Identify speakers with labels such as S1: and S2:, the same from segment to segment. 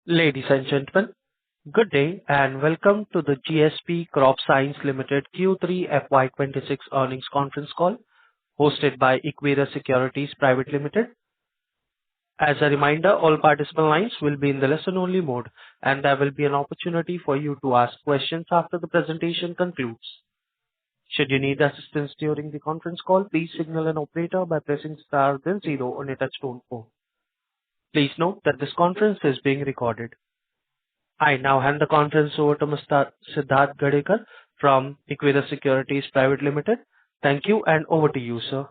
S1: Ladies and gentlemen, good day and welcome to the GSP Crop Science Limited Q3 FY-26 earnings conference call hosted by Equirus Securities Private Limited. As a reminder, all participant lines will be in the listen-only mode, and there will be an opportunity for you to ask questions after the presentation concludes. Should you need assistance during the conference call, please signal an operator by pressing star then zero on your touchtone phone. Please note that this conference is being recorded. I now hand the conference over to Mr. Siddharth Gadekar from Equirus Securities Private Limited. Thank you, and over to you, sir.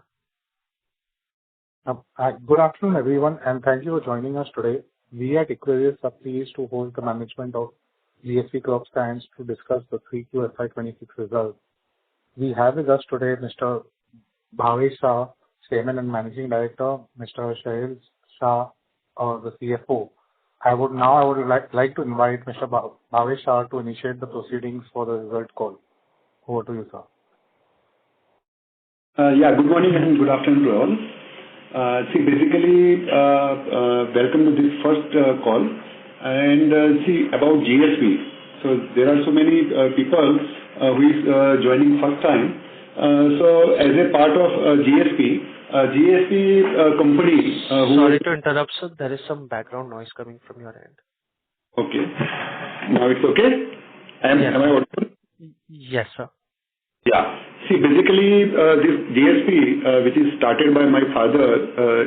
S2: Good afternoon, everyone, and thank you for joining us today. We at Equirus are pleased to hold the management of GSP Crop Science to discuss the 3Q FY26 results. We have with us today Mr. Bhavesh Shah, Chairman and Managing Director, Mr. Shahil Shah, the CFO. I would like to invite Mr. Bhavesh Shah to initiate the proceedings for the result call. Over to you, sir.
S3: Good morning and good afternoon to all. Welcome to this first call. And about GSP. So there are so many people who is joining first time. So as a part of GSP company.
S1: Sorry to interrupt, sir. There is some background noise coming from your end.
S3: Okay. Now it's okay? Am I audible?
S1: Yes, sir.
S3: Yeah. This GSP, which is started by my father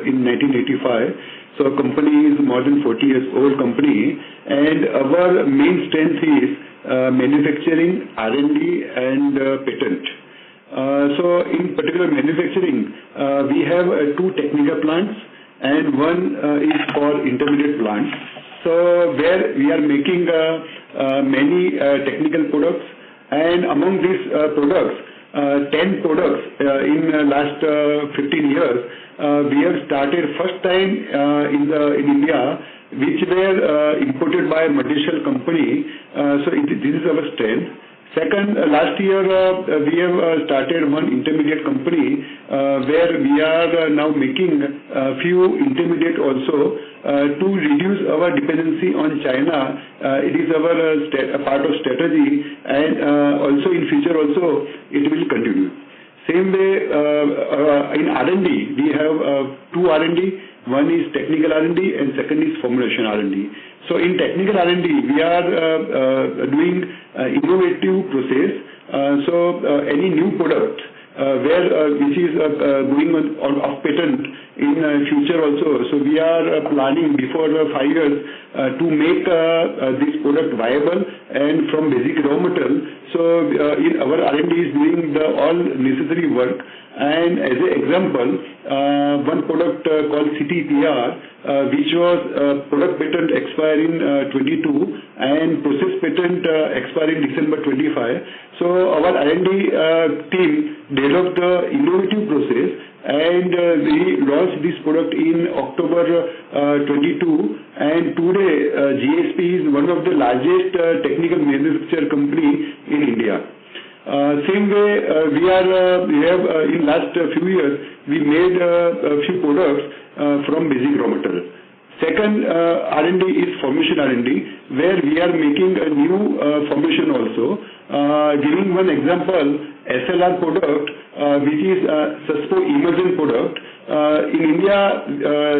S3: in 1985. So company is more than 40 years old company, and our main strength is manufacturing, R&D, and patent. So in particular manufacturing, we have two technical plants, and one is for intermediate plants. So where we are making many technical products, and among these products, 10 products in last 15 years, we have started first time in India, which were imported by a multinational company. So this is our strength. Second, last year we have started one intermediate company where we are now making a few intermediate also to reduce our dependency on China. It is our part of strategy, and also in future also it will continue. Same way in R&D, we have two R&D. One is technical R&D and second is formulation R&D. So in technical R&D, we are doing innovative process. Any new product which is going on off patent in future also. So we are planning before 5 years to make this product viable and from basic raw material. So in our R&D is doing all necessary work. And as an example, one product called CTPR, which was product patent expiring 22 and process patent expiring December 25. So our R&D team developed the innovative process, and we launched this product in October 22. And today, GSP is one of the largest technical manufacturer company in India. Same way, we have in last few years we made a few products from basic raw material. Second R&D is formulation R&D, where we are making a new formulation also. Giving one example, SLR product, which is Suspo Emergent product. In India,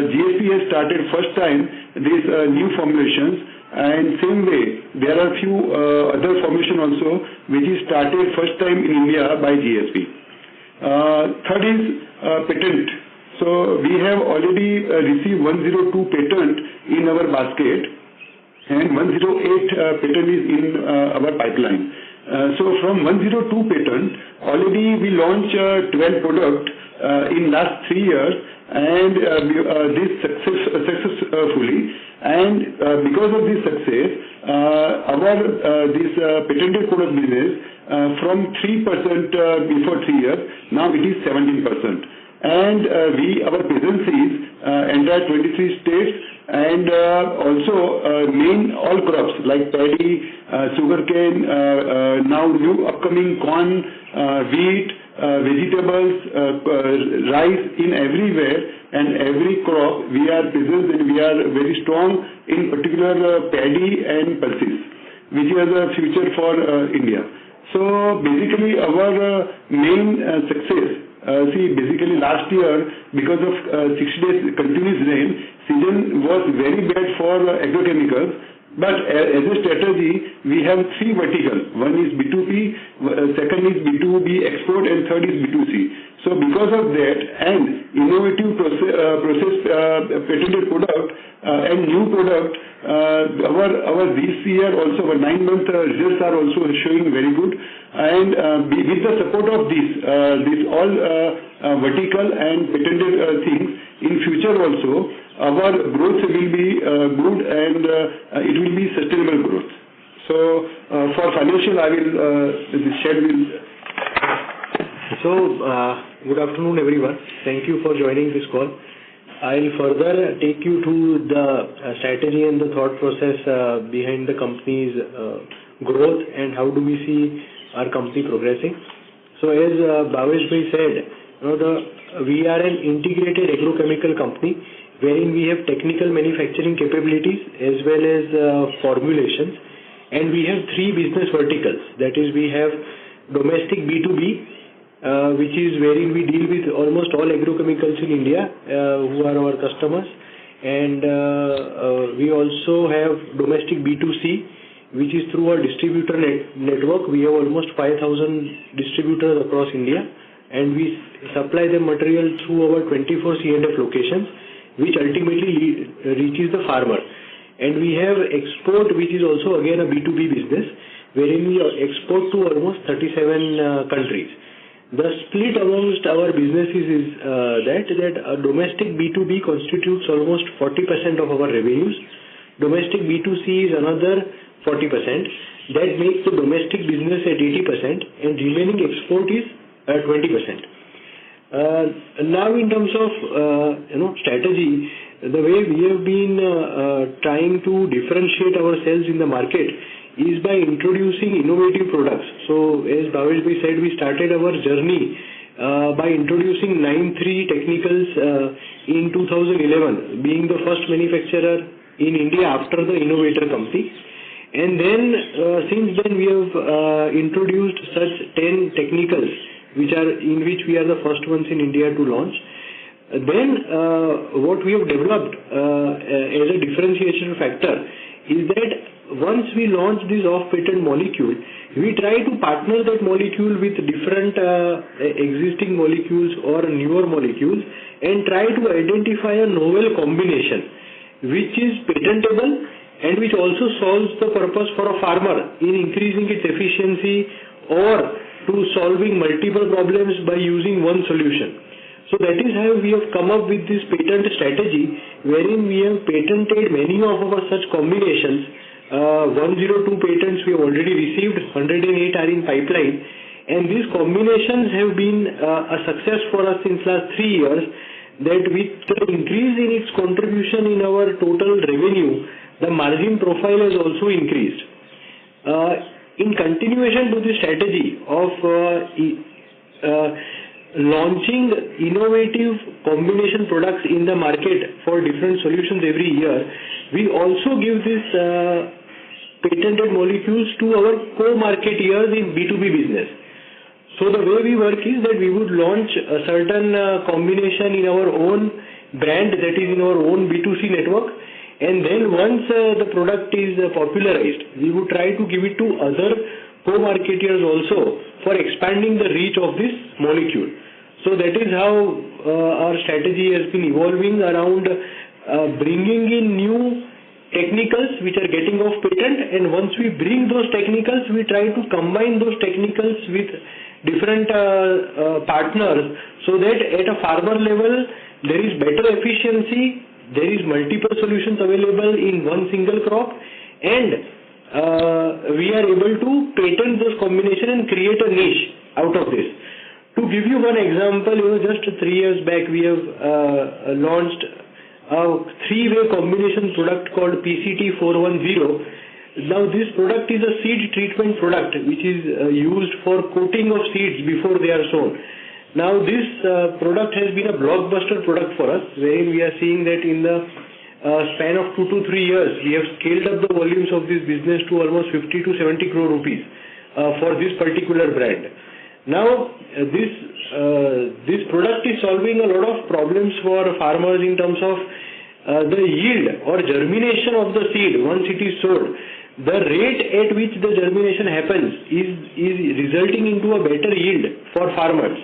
S3: GSP has started first time these new formulations. And same way, there are few other formulation also which is started first time in India by GSP. Third is patent. So we have already received 102 patent in our basket, and 108 patent is in our pipeline. So from 102 patent, already we launched 12 products in last 3 years, and this successfully. And because of this success, our this patented product business from 3% before 3 years, now it is 17%. And our presence is entire 23 states, and also main all crops like paddy, sugarcane, now new upcoming corn, wheat, vegetables, rice in everywhere and every crop we are present, and we are very strong in particular paddy and pulses, which is the future for India. So basically our main success, basically last year, because of 60 days continuous rain, season was very bad for agrochemicals. But as a strategy, we have three verticals. One is B2B, second is B2B export, and third is B2C. So because of that and innovative process patented product and new product, our this year also, our 9-month results are also showing very good. And with the support of this all vertical and patented things, in future also, our growth will be good, and it will be sustainable growth. So for financial, I will share with.
S4: Good afternoon, everyone. Thank you for joining this call. I'll further take you through the strategy and the thought process behind the company's growth and how do we see our company progressing. So as Bhavesh Bhai said, we are an integrated agrochemical company wherein we have technical manufacturing capabilities as well as formulations, and we have three business verticals. That is, we have domestic B2B, which is wherein we deal with almost all agrochemicals in India who are our customers, and we also have domestic B2C, which is through our distributor network. We have almost 5,000 distributors across India, and we supply the material through our 24 C&F locations, which ultimately reaches the farmer. And we have export, which is also again a B2B business, wherein we export to almost 37 countries. The split amongst our businesses is that domestic B2B constitutes almost 40% of our revenues. Domestic B2C is another 40%. That makes the domestic business at 80%, and remaining export is 20%. Now in terms of strategy, the way we have been trying to differentiate ourselves in the market is by introducing innovative products. So as Bhavesh Bhai said, we started our journey by introducing 9(3) technicals in 2011, being the first manufacturer in India after the innovator company. And then since then we have introduced such 10 technicals in which we are the first ones in India to launch. Then what we have developed as a differentiation factor is that once we launch this off-patent molecule, we try to partner that molecule with different existing molecules or newer molecules and try to identify a novel combination which is patentable and which also solves the purpose for a farmer in increasing its efficiency or to solving multiple problems by using one solution. So that is how we have come up with this patent strategy, wherein we have patented many of our such combinations. 102 patents we have already received, 108 are in pipeline, and these combinations have been a success for us since last 3 years, that with the increase in its contribution in our total revenue, the margin profile has also increased. In continuation to the strategy of launching innovative combination products in the market for different solutions every year, we also give these patented molecules to our co-marketeers in B2B business. So the way we work is that we would launch a certain combination in our own brand, that is in our own B2C network, and then once the product is popularized, we would try to give it to other co-marketeers also for expanding the reach of this molecule. So that is how our strategy has been evolving around bringing in new technicals which are getting off patent, and once we bring those technicals, we try to combine those technicals with different partners so that at a farmer level there is better efficiency, there is multiple solutions available in one single crop, and we are able to patent those combination and create a niche out of this. To give you one example, just 3 years back we have launched a 3-way combination product called PCT 410. Now this product is a seed treatment product which is used for coating of seeds before they are sown. Now this product has been a blockbuster product for us, wherein we are seeing that in the span of 2 to 3 years, we have scaled up the volumes of this business to almost 50 to 70 crore rupees for this particular brand. Now this product is solving a lot of problems for farmers in terms of the yield or germination of the seed once it is sowed. The rate at which the germination happens is resulting into a better yield for farmers.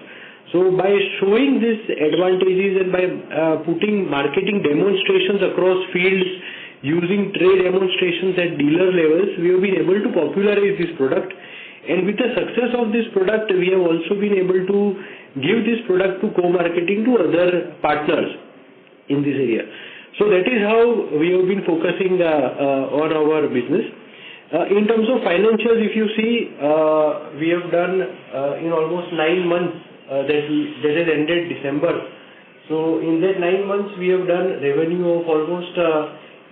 S4: So by showing these advantages and by putting marketing demonstrations across fields, using trade demonstrations at dealer levels, we have been able to popularize this product. And with the success of this product, we have also been able to give this product to co-marketing to other partners in this area. So that is how we have been focusing on our business. In terms of financials, if you see, we have done in almost 9 months that has ended December. So in that 9 months, we have done revenue of almost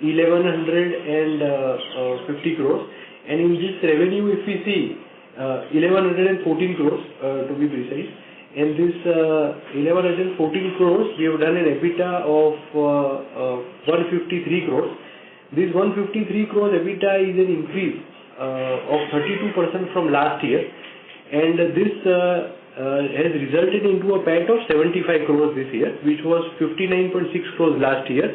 S4: 1150 crores. And in this revenue, if we see 1114 crores to be precise, and this 1114 crores, we have done an EBITDA of 153 crores. This 153 crores EBITDA is an increase of 32% from last year, and this has resulted into a PAT of 75 crores this year, which was 59.6 crores last year.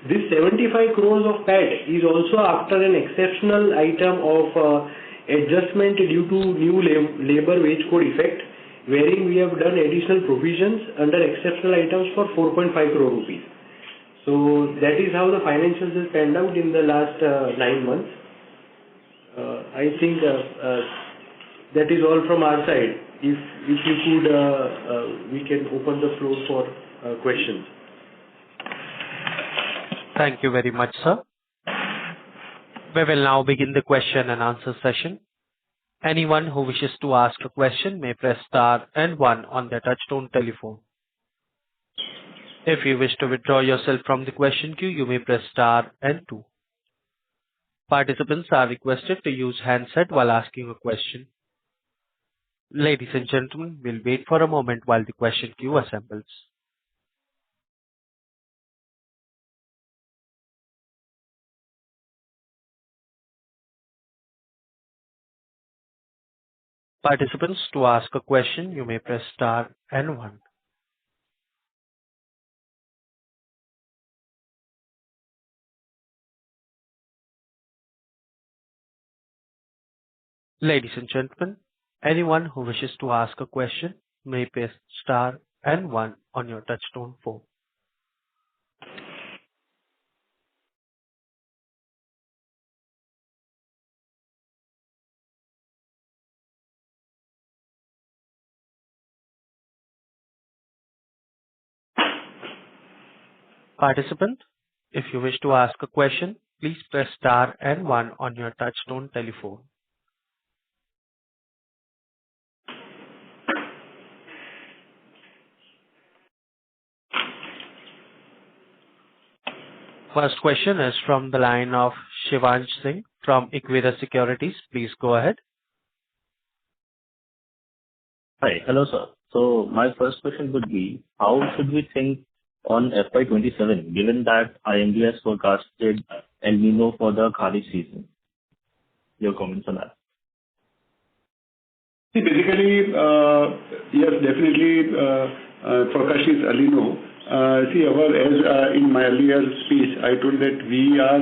S4: This 75 crores of PAT is also after an exceptional item of adjustment due to new labor wage code effect, wherein we have done additional provisions under exceptional items for 4.5 crore rupees. So that is how the financials has panned out in the last 9 months. I think that is all from our side. If you could, we can open the floor for questions.
S1: Thank you very much, sir. We will now begin the question and answer session. Anyone who wishes to ask a question may press star and one on their touchtone telephone. If you wish to withdraw yourself from the question queue, you may press star and two. Participants are requested to use handset while asking a question. Ladies and gentlemen, we'll wait for a moment while the question queue assembles. Participants, to ask a question, you may press star and one. Ladies and gentlemen, anyone who wishes to ask a question may press star and one on your touchtone phone. Participant, if you wish to ask a question, please press star and one on your touchtone telephone. First question is from the line of Shivansh Singh from Equirus Securities. Please go ahead.
S5: Hi. Hello, sir. So my first question would be, how should we think on FY27, given that IMD has forecasted El Nino for the Kharif season? Your comments on that?
S3: See, basically, yes, definitely, forecast is El Nino. As in my earlier speech, I told that we are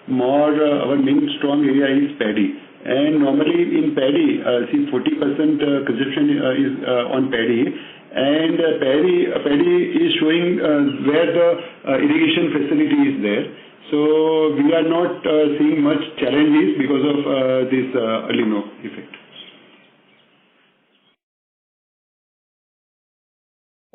S3: our main strong area is paddy. And normally in paddy, 40% consumption is on paddy. And paddy is showing where the irrigation facility is there. So we are not seeing much challenges because of this El Nino effect.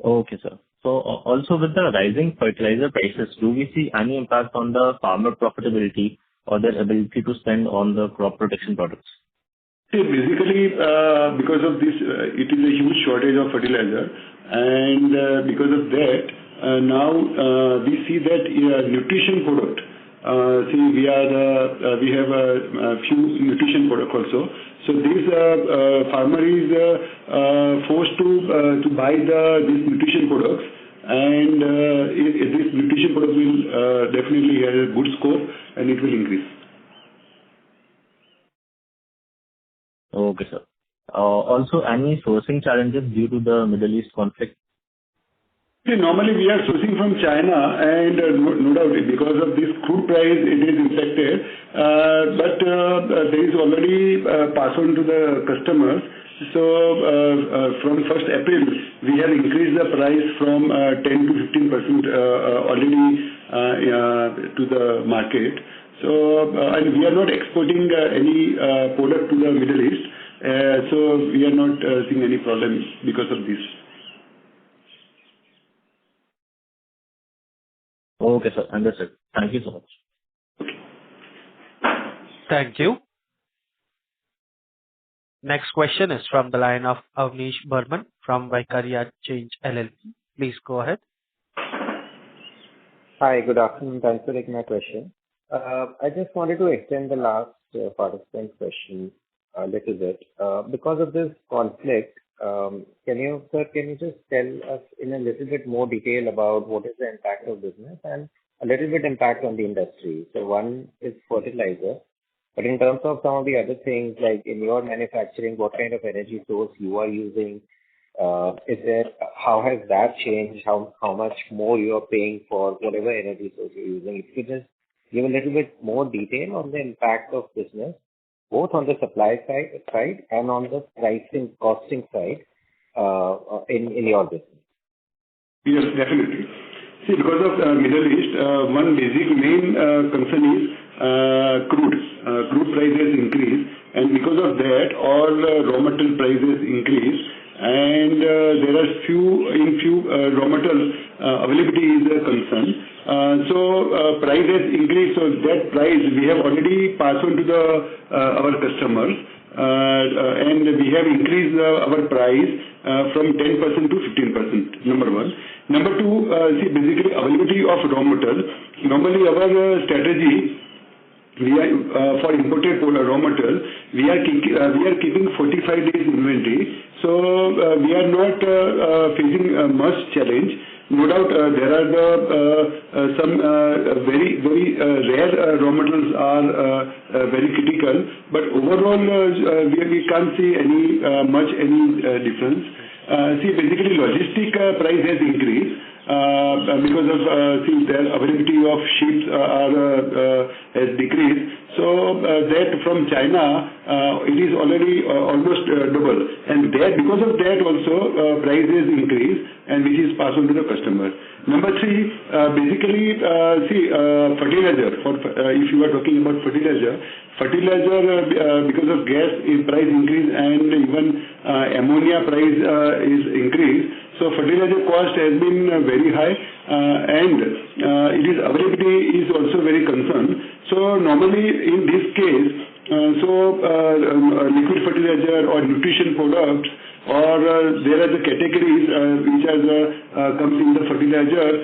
S5: Okay, sir. So also with the rising fertilizer prices, do we see any impact on the farmer profitability or their ability to spend on the crop protection products?
S3: See, basically, because of this, it is a huge shortage of fertilizer, and because of that, now we see that nutrition product, we have a few nutrition products also. So this farmer is forced to buy these nutrition products, and this nutrition product will definitely have a good scope and it will increase.
S5: Okay, sir. Also, any sourcing challenges due to the Middle East conflict?
S3: See, normally we are sourcing from China, and no doubt because of this crude price it is impacted, but there is already pass on to the customers. So from 1st April we have increased the price from 10 to 15% already to the market. So and we are not exporting any product to the Middle East, so we are not seeing any problem because of this.
S5: Okay, sir. Understood. Thank you so much.
S1: Thank you. Next question is from the line of Avnish Burman from Vicaria Change LLP. Please go ahead.
S6: Hi, good afternoon. Thanks for taking my question. I just wanted to extend the last participant question a little bit. Because of this conflict, can you just tell us in a little bit more detail about what is the impact of business and a little bit impact on the industry? So one is fertilizer, but in terms of some of the other things, like in your manufacturing, what kind of energy source you are using? How has that changed? How much more you are paying for whatever energy source you're using? If you could just give a little bit more detail on the impact of business, both on the supply side and on the pricing, costing side, in your business.
S3: Yes, definitely. See, because of Middle East, one basic main concern is crude. Crude prices increase, and because of that, all raw material prices increase, and there are few raw material availability is a concern. So prices increase. So that price we have already passed on to our customers, and we have increased our price from 10% to 15%. Number one. Number two, see, basically availability of raw material. Normally our strategy, we are for imported raw material, we are keeping 45 days inventory. So we are not facing much challenge. No doubt there are some very rare raw materials are very critical, but overall we can't see any difference. See, basically logistic price has increased because of their availability of ships has decreased. So that from China it is already almost double, and there because of that also prices increase, and which is passed on to the customer. Number three, basically fertilizer. If you are talking about fertilizer because of gas price increase and even ammonia price is increased. So fertilizer cost has been very high, and it is availability is also very concerned. So normally in this case, liquid fertilizer or nutrition products, or there are the categories which has comes in the fertilizer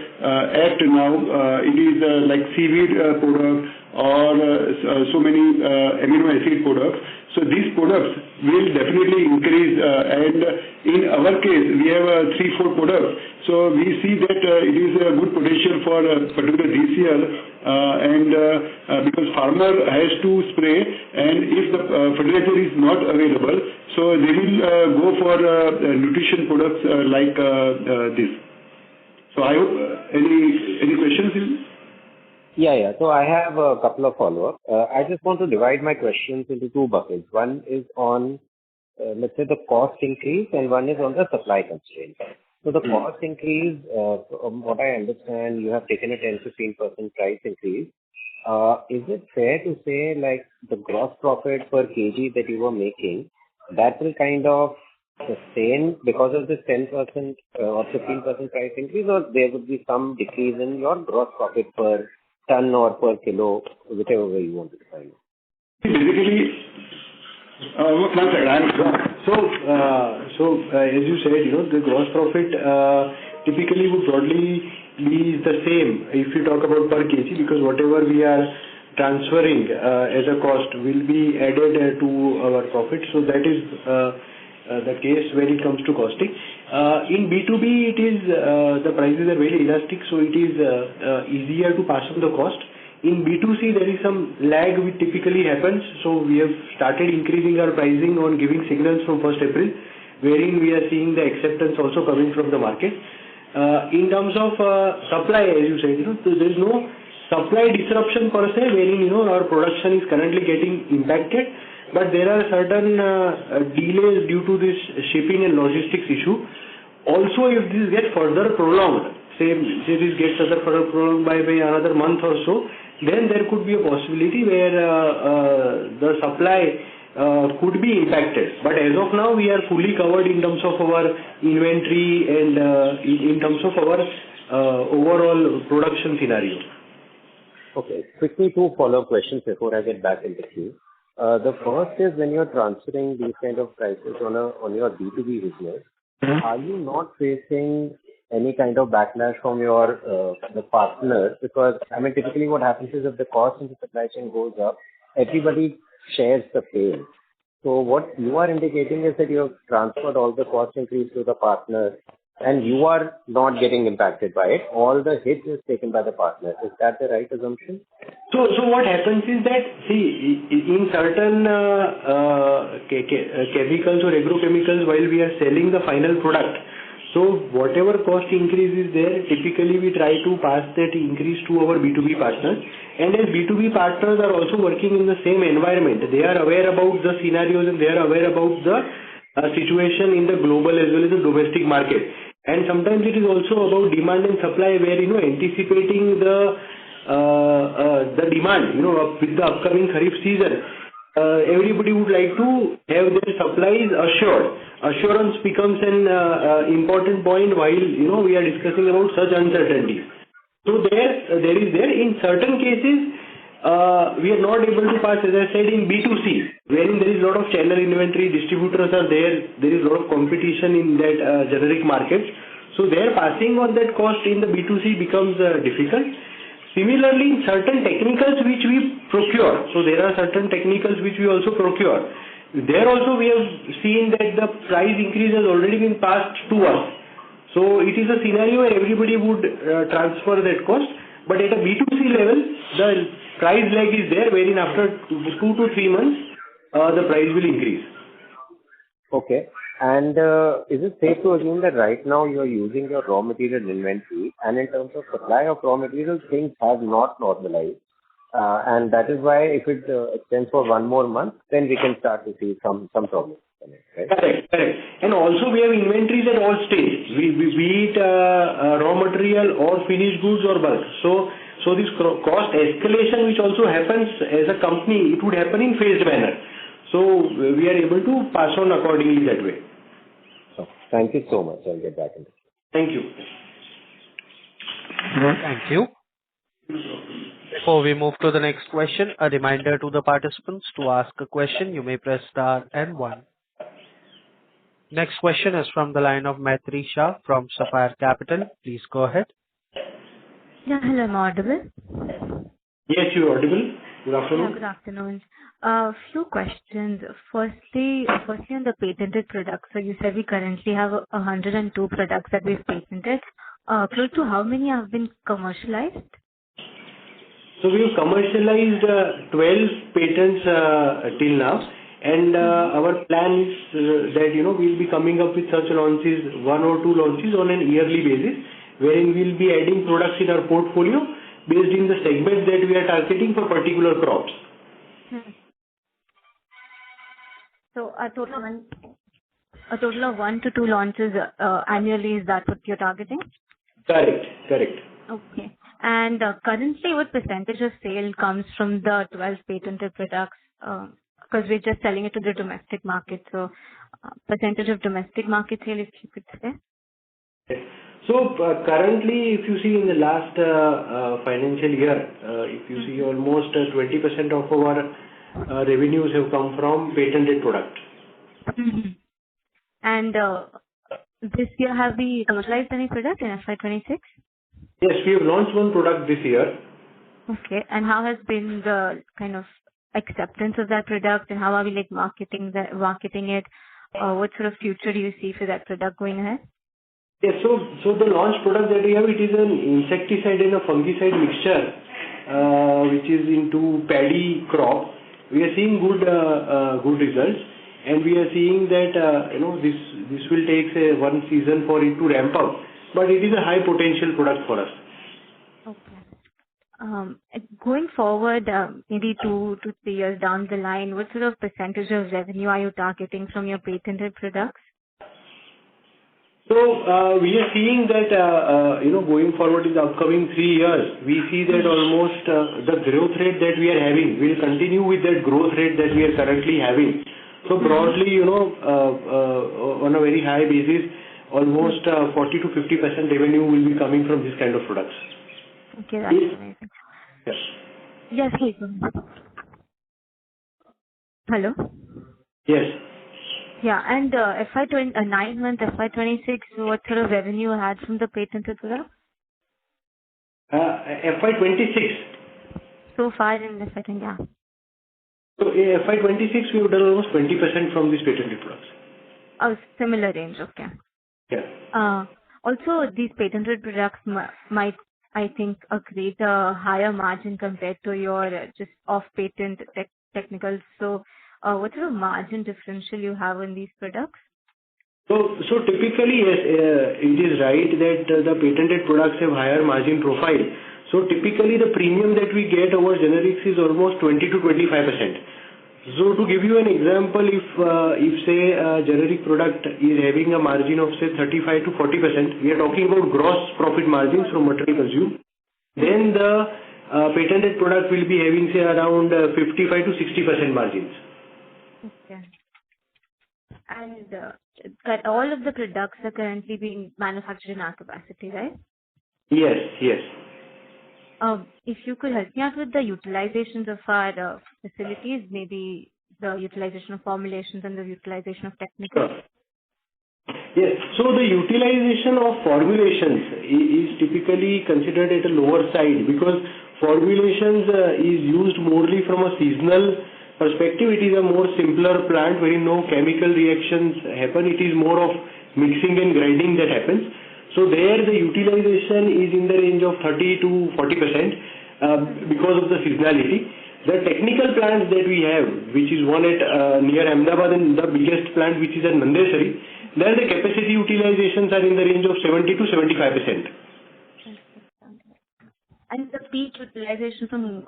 S3: act now. It is like seaweed product or so many amino acid products. So these products will definitely increase, and in our case we have 3-4 products. So we see that it is a good potential for particular this year, and because farmer has to spray, and if the fertilizer is not available, so they will go for nutrition products like this. So I hope any questions?
S6: Yeah. So I have a couple of follow-up. I just want to divide my questions into two buckets. One is on, let's say, the cost increase, and one is on the supply constraint. So the cost increase, from what I understand, you have taken a 10-15% price increase. Is it fair to say, like, the gross profit per kg that you were making, that will kind of sustain because of this 10% or 15% price increase, or there would be some decrease in your gross profit per ton or per kilo, whichever way you want to define it?
S3: Basically, one second.
S4: As you said, the gross profit typically would broadly be the same if you talk about per kg, because whatever we are transferring as a cost will be added to our profit. So that is the case when it comes to costing. In B2B, it is the prices are very elastic, so it is easier to pass on the cost. In B2C, there is some lag which typically happens. So we have started increasing our pricing on giving signals from 1st April, wherein we are seeing the acceptance also coming from the market. In terms of supply, as you said, so there is no supply disruption per se, wherein our production is currently getting impacted, but there are certain delays due to this shipping and logistics issue. Also, if this gets further prolonged, say this gets further prolonged by another month or so, then there could be a possibility where the supply could be impacted. But as of now, we are fully covered in terms of our inventory and in terms of our overall production scenario.
S6: Okay. Quickly, two follow-up questions before I get back into queue. The first is when you're transferring these kind of prices on your B2B business, are you not facing any kind of backlash from your the partners? Because I mean, typically what happens is if the cost in the supply chain goes up, everybody shares the pain. So what you are indicating is that you have transferred all the cost increase to the partner, and you are not getting impacted by it. All the hit is taken by the partner. Is that the right assumption?
S4: So what happens is that, see, in certain chemicals or agrochemicals, while we are selling the final product, so whatever cost increase is there, typically we try to pass that increase to our B2B partners. And as B2B partners are also working in the same environment, they are aware about the scenarios and they are aware about the situation in the global as well as the domestic market. And sometimes it is also about demand and supply, where anticipating the demand, with the upcoming Kharif season, everybody would like to have their supplies assured. Assurance becomes an important point while we are discussing about such uncertainties. So there is in certain cases we are not able to pass, as I said, in B2C, wherein there is a lot of channel inventory, distributors are there is a lot of competition in that generic market. So there passing on that cost in the B2C becomes difficult. Similarly, in certain technicals which we procure, so there are certain technicals which we also procure. There also we have seen that the price increase has already been passed to us. So it is a scenario where everybody would transfer that cost, but at a B2C level, the price lag is there, wherein after 2 to 3 months, the price will increase.
S6: Okay. And is it safe to assume that right now you are using your raw material inventory, and in terms of supply of raw materials, things have not normalized? And that is why if it extends for 1 more month, then we can start to see some problems. Right?
S4: Correct. And also we have inventories at all stages, be it raw material or finished goods or bulk. So this cost escalation which also happens as a company, it would happen in phased manner. So we are able to pass on accordingly that way.
S6: So, thank you so much. I'll get back into it.
S4: Thank you.
S1: Thank you. Before we move to the next question, a reminder to the participants: to ask a question, you may press star and 1. Next question is from the line of Maitri Shah from Sapphire Capital. Please go ahead.
S7: Yeah, hello, am I audible?
S4: Yes, you are audible. Good afternoon.
S7: Yeah, good afternoon. Few questions. Firstly on the patented products. So you said we currently have 102 products that we've patented. Close to how many have been commercialized?
S4: So we've commercialized 12 patents till now, and our plan is that we'll be coming up with such launches, 1 or 2 launches on an yearly basis, wherein we'll be adding products in our portfolio based in the segments that we are targeting for particular crops.
S7: So a total of 1 to 2 launches annually, is that what you're targeting?
S4: Correct.
S7: Okay. And currently, what percentage of sale comes from the 12 patented products? Because we're just selling it to the domestic market. So percentage of domestic market sale, if you could say.
S4: So currently, if you see in the last financial year, if you see almost 20% of our revenues have come from patented products.
S7: Mm-hmm. And this year, have we commercialized any product in FY26?
S4: Yes, we have launched one product this year.
S7: Okay. And how has been the kind of acceptance of that product, and how are we like marketing it? What sort of future do you see for that product going ahead?
S4: Yes. So the launch product that we have, it is an insecticide and a fungicide mixture, which is into paddy crop. We are seeing good results, and we are seeing that, this will take, say, one season for it to ramp up, but it is a high potential product for us.
S7: Okay. Going forward, maybe 2 to 3 years down the line, what sort of percentage of revenue are you targeting from your patented products?
S4: So, we are seeing that, going forward in the upcoming 3 years, we see that almost the growth rate that we are having will continue with that growth rate that we are currently having. So broadly, on a very high basis, almost 40 to 50% revenue will be coming from this kind of products.
S7: Okay, that's amazing.
S4: Yes.
S7: Yes, please. Hello?
S4: Yes.
S7: Yeah, and FY20, 9-month FY26, what sort of revenue you had from the patented product?
S4: FY26.
S7: So far in FY20, yeah.
S4: So in FY26, we have done almost 20% from these patented products.
S7: Oh, similar range, okay.
S4: Yeah.
S7: Also, these patented products might, I think, create a higher margin compared to your just off-patent technicals. So, what sort of margin differential you have in these products?
S4: So typically, yes, it is right that the patented products have higher margin profile. So typically, the premium that we get over generics is almost 20 to 25%. So to give you an example, if say a generic product is having a margin of say 35 to 40%, we are talking about gross profit margins from material consumed. Then the patented product will be having say around 55 to 60% margins.
S7: Okay. And that all of the products are currently being manufactured in our capacity, right?
S4: Yes, yes.
S7: If you could help me out with the utilizations of our facilities, maybe the utilization of formulations and the utilization of technicals.
S4: Sure. Yes. So the utilization of formulations is typically considered at a lower side because formulations is used morely from a seasonal perspective. It is a more simpler plant wherein no chemical reactions happen. It is more of mixing and grinding that happens. So there the utilization is in the range of 30 to 40% because of the seasonality. The technical plants that we have, which is one at near Ahmedabad and the biggest plant which is at Mandesari, there the capacity utilizations are in the range of 70 to 75%.
S7: And the peak utilization from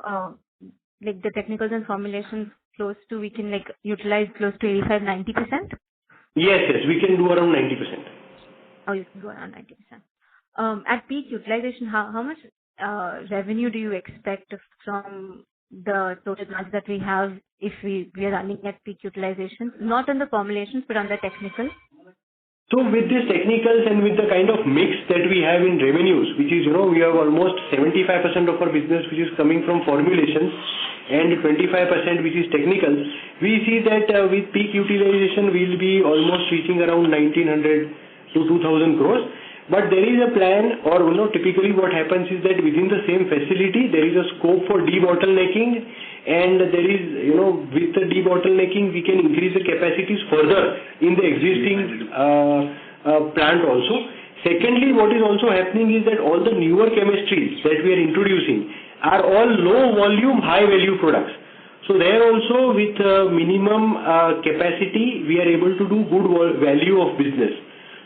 S7: like the technicals and formulations close to, we can like utilize close to 85-90%?
S4: Yes, we can do around 90%.
S7: Oh, you can go around 90%. At peak utilization, how much revenue do you expect from the total plants that we have if we are running at peak utilization? Not on the formulations, but on the technical?
S4: So with these technicals and with the kind of mix that we have in revenues, which is, we have almost 75% of our business which is coming from formulations and 25% which is technical, we see that with peak utilization we will be almost reaching around 1900 to 2000 crores. But there is a plan, or typically what happens is that within the same facility there is a scope for debottlenecking, and there is, with the debottlenecking we can increase the capacities further in the existing plant also. Secondly, what is also happening is that all the newer chemistries that we are introducing are all low volume, high value products. So there also with minimum capacity we are able to do good value of business.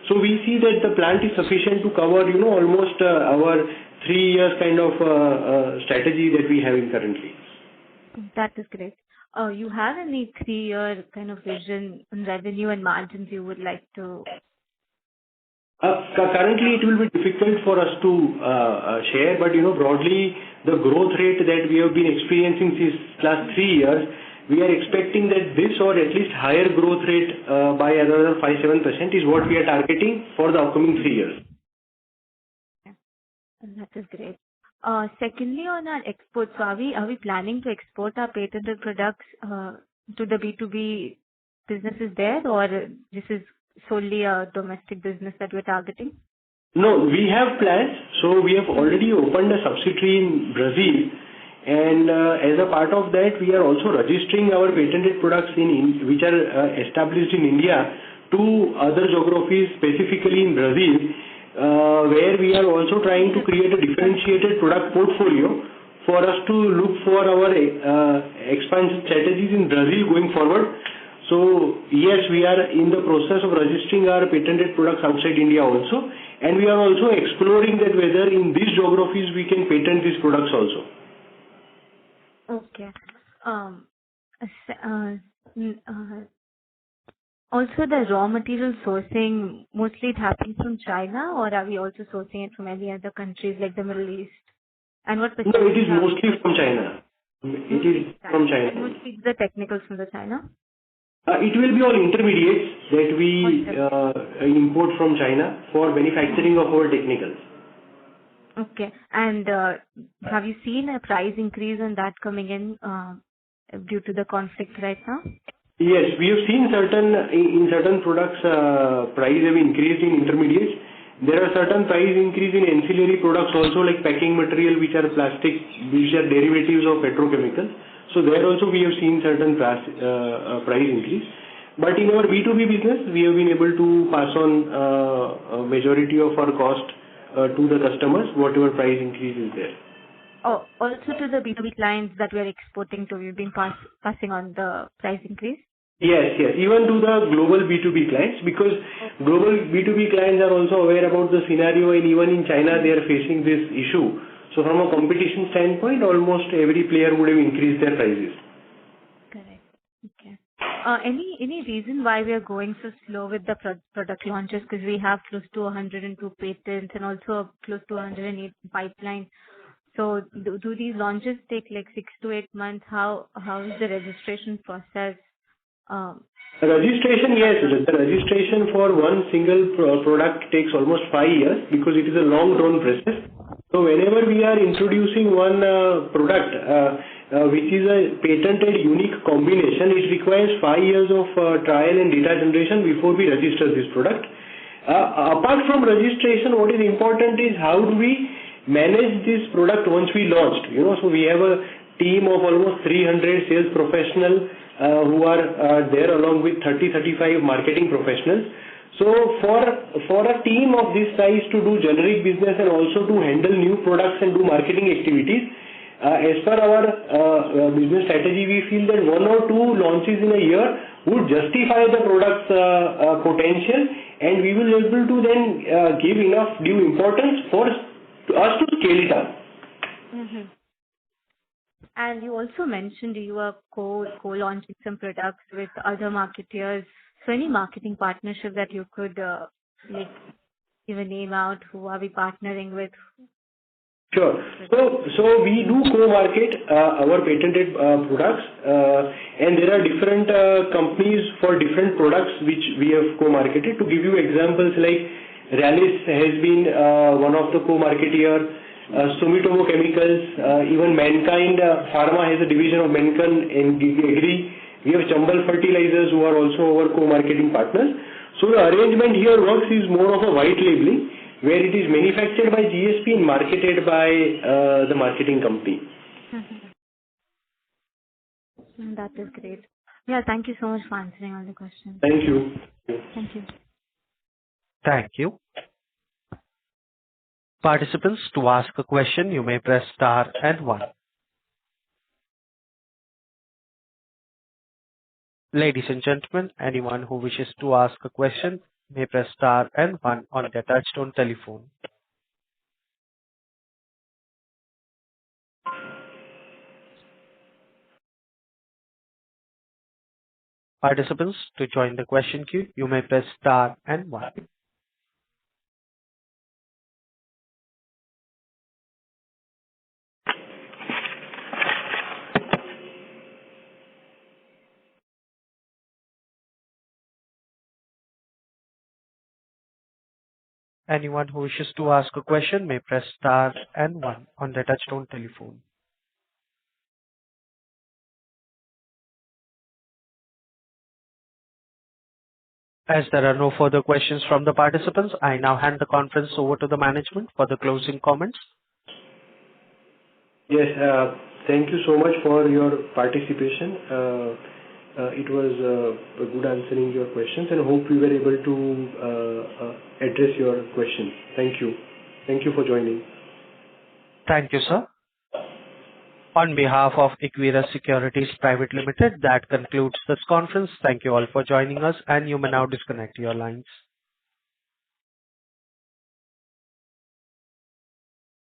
S4: So we see that the plant is sufficient to cover, almost our 3 years kind of strategy that we have currently.
S7: That is great. You have any 3-year kind of vision on revenue and margins you would like to?
S4: Currently, it will be difficult for us to share, but broadly, the growth rate that we have been experiencing since last 3 years, we are expecting that this or at least higher growth rate by another 5-7% is what we are targeting for the upcoming 3 years.
S7: Yeah. That is great. Secondly, on our exports, so are we planning to export our patented products to the B2B businesses there, or this is solely a domestic business that we're targeting?
S4: No, we have plans. So we have already opened a subsidiary in Brazil, And as a part of that, we are also registering our patented products which are established in India to other geographies, specifically in Brazil, where we are also trying to create a differentiated product portfolio for us to look for our expansion strategies in Brazil going forward. So yes, we are in the process of registering our patented products outside India also, and we are also exploring that whether in these geographies we can patent these products also.
S7: Okay. s- uh, n- uh, Also, the raw material sourcing, mostly it happens from China, or are we also sourcing it from any other countries like the Middle East? And what
S4: No, it is
S7: percentage have
S4: mostly from China. It is
S7: mostly
S4: from
S7: China? And
S4: China.
S7: mostly the technicals from the China?
S4: It will be all intermediates that we
S7: All intermediate.
S4: import from China for manufacturing of our technicals.
S7: Okay. And have you seen a price increase on that coming in due to the conflict right now?
S4: Yes, we have seen in certain products, price have increased in intermediates. There are certain price increase in ancillary products also, like packing material, which are plastic, which are derivatives of petrochemicals. So there also we have seen certain price increase. But in our B2B business, we have been able to pass on a majority of our cost to the customers, whatever price increase is there.
S7: Oh, also to the B2B clients that we are exporting to, you've been passing on the price increase?
S4: Yes, yes. Even to the global B2B clients, because global B2B clients are also aware about the scenario, and even in China, they are facing this issue. So from a competition standpoint, almost every player would have increased their prices.
S7: Correct. Okay. Any reason why we are going so slow with the product launches? Because we have close to 102 patents and also close to 108 pipeline. So do these launches take like 6 to 8 months? How is the registration process?
S4: Registration, yes. The registration for one single product takes almost 5 years because it is a long-drawn process. So whenever we are introducing one product which is a patented unique combination, it requires 5 years of trial and data generation before we register this product. Apart from registration, what is important is how do we manage this product once we launched. So we have a team of almost 300 sales professionals who are there along with 30-35 marketing professionals. So for a team of this size to do generic business and also to handle new products and do marketing activities, as per our business strategy, we feel that 1 or 2 launches in a year would justify the product's potential, and we will be able to then give enough due importance for us to scale it up.
S7: Mm-hmm. And you also mentioned you are co-launching some products with other marketeers. So any marketing partnership that you could like give a name out, who are we partnering with?
S4: Sure. So we do co-market our patented products, and there are different companies for different products which we have co-marketed. To give you examples, like Rallis has been one of the co-marketeer, Sumitomo Chemicals, even Mankind Pharma has a division of Mankind and Agri. We have Chambal Fertilizers who are also our co-marketing partners. So the arrangement here works is more of a white labeling, where it is manufactured by GSP and marketed by the marketing company.
S7: Mm-hmm. That is great. Yeah, thank you so much for answering all the questions.
S4: Thank you.
S7: Thank you.
S1: Thank you. Participants, to ask a question, you may press star and 1. Ladies and gentlemen, anyone who wishes to ask a question may press star and 1 on their touchtone telephone. Participants, to join the question queue, you may press star and 1. Anyone who wishes to ask a question may press star and 1 on their touchtone telephone. As there are no further questions from the participants, I now hand the conference over to the management for the closing comments.
S4: Yes. Thank you so much for your participation. It was good answering your questions, and hope we were able to address your questions. Thank you. Thank you for joining.
S1: Thank you, sir. On behalf of Equirus Securities Private Limited, that concludes this conference. Thank you all for joining us, and you may now disconnect your lines.